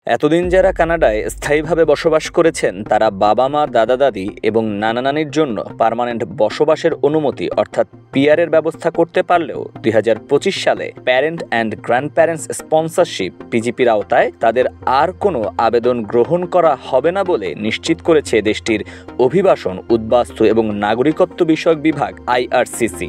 এতদিন যারা কানাডায় স্থায়ীভাবে বসবাস করেছেন তারা বাবা মা, দাদা দাদি এবং নানা নানির জন্য পার্মানেন্ট বসবাসের অনুমতি অর্থাৎ পিআরের ব্যবস্থা করতে পারলেও 2025 সালে parent and grand parents sponsorship পিজিপির আওতায় তাদের আর কোনো আবেদন গ্রহণ করা হবে না বলে নিশ্চিত করেছে দেশটির অভিবাসন, উদ্বাস্তু এবং নাগরিকত্ব বিষয়ক বিভাগ IRCC।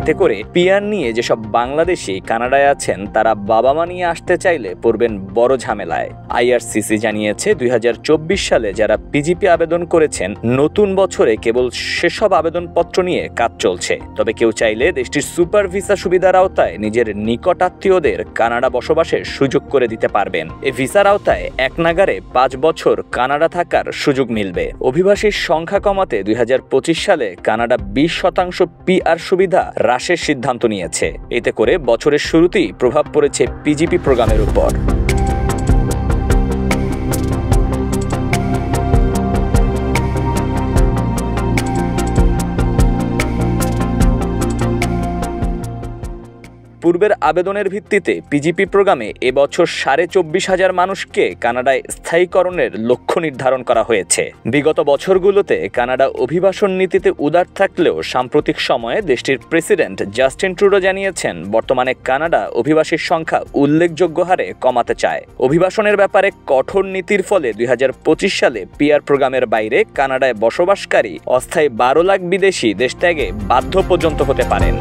এতে করে পিআর নিয়ে যেসব বাংলাদেশি কানাডায় আছেন তারা বাবা মা নিয়ে আসতে চাইলে পড়বেন বড় ঝামেলায়। IRCC জানিয়েছে 2024 সালে যারা পিজিপি আবেদন করেছেন নতুন বছরে কেবল সেসব আবেদনপত্র নিয়ে কাজ চলছে। তবে কেউ চাইলে দেশটির সুপার ভিসা সুবিধার আওতায় নিজের নিকটাত্মীয়দের কানাডা বসবাসের সুযোগ করে দিতে পারবেন। এই ভিসার আওতায় এক নাগারে 5 বছর কানাডা থাকার সুযোগ মিলবে। অভিবাসীর সংখ্যা কমাতে 2025 সালে কানাডা 20% পিআর সুবিধা হ্রাসের সিদ্ধান্ত নিয়েছে। এতে করে বছরের শুরুতেই প্রভাব পড়েছে পিজিপি প্রোগ্রামের উপর। পূর্বের আবেদনের ভিত্তিতে পিজিপি প্রোগ্রামে এবছর 24,500 মানুষকে কানাডায় স্থায়ীকরণের লক্ষ্য নির্ধারণ করা হয়েছে। বিগত বছরগুলোতে কানাডা অভিবাসন নীতিতে উদার থাকলেও সাম্প্রতিক সময়ে দেশটির প্রেসিডেন্ট জাস্টিন ট্রুডো জানিয়েছেন বর্তমানে কানাডা অভিবাসীর সংখ্যা উল্লেখযোগ্য হারে কমাতে চায়। অভিবাসনের ব্যাপারে কঠোর নীতির ফলে 2025 সালে পিআর প্রোগ্রামের বাইরে কানাডায় বসবাসকারী অস্থায়ী 12 লাখ বিদেশি দেশ ত্যাগে বাধ্য পর্যন্ত হতে পারেন।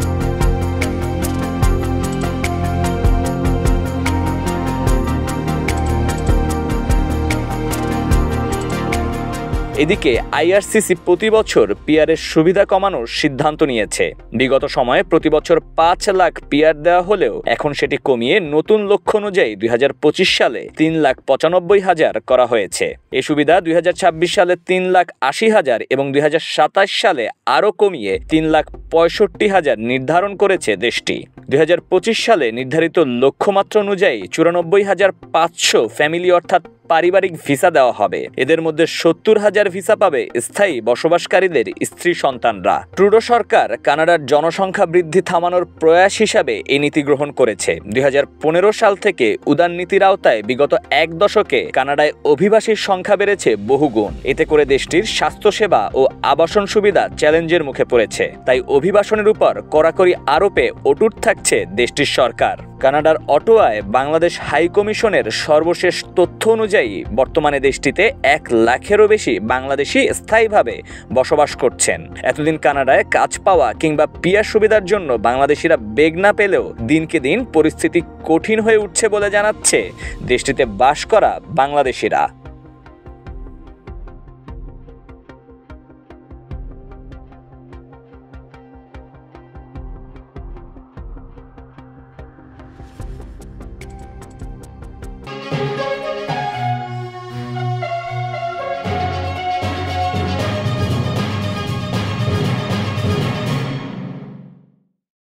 এদিকে IRCC প্রতি বছর পিআরের সুবিধা কমানোর সিদ্ধান্ত নিয়েছে। বিগত সময়ে প্রতি বছর 5 লাখ পিআর দেওয়া হলেও এখন সেটি কমিয়ে নতুন লক্ষ্য অনুযায়ী 2025 সালে 3,95,000 করা হয়েছে। এই সুবিধা 2026 সালে 3,80,000 এবং 2027 সালে আরও কমিয়ে 3,65,000 নির্ধারণ করেছে দেশটি। 2025 সালে নির্ধারিত লক্ষ্যমাত্রা অনুযায়ী 94,500 ফ্যামিলি অর্থাৎ পারিবারিক ভিসা দেওয়া হবে। এদের মধ্যে 70,000 ভিসা পাবে স্থায়ী বসবাসকারীদের স্ত্রী সন্তানরা। ট্রুডো সরকার কানাডার জনসংখ্যা বৃদ্ধি থামানোর প্রয়াস হিসাবে এই নীতি গ্রহণ করেছে। 2015 সাল থেকে উদার নীতির আওতায় বিগত এক দশকে কানাডায় অভিবাসীর সংখ্যা বেড়েছে বহুগুণ। এতে করে দেশটির স্বাস্থ্যসেবা ও আবাসন সুবিধা চ্যালেঞ্জের মুখে পড়েছে। তাই অভিবাসনের উপর কড়াকড়ি আরোপে অটুট থাকছে দেশটির সরকার। কানাডার অটোয়ায় বাংলাদেশ হাই কমিশনের সর্বশেষ তথ্য অনুযায়ী বর্তমানে দেশটিতে 1 লাখেরও বেশি বাংলাদেশি স্থায়ীভাবে বসবাস করছেন। এতদিন কানাডায় কাজ পাওয়া কিংবা পিআর সুবিধার জন্য বাংলাদেশিরা বেগ না পেলেও দিনকে দিন পরিস্থিতি কঠিন হয়ে উঠছে বলে জানাচ্ছে দেশটিতে বাস করা বাংলাদেশিরা।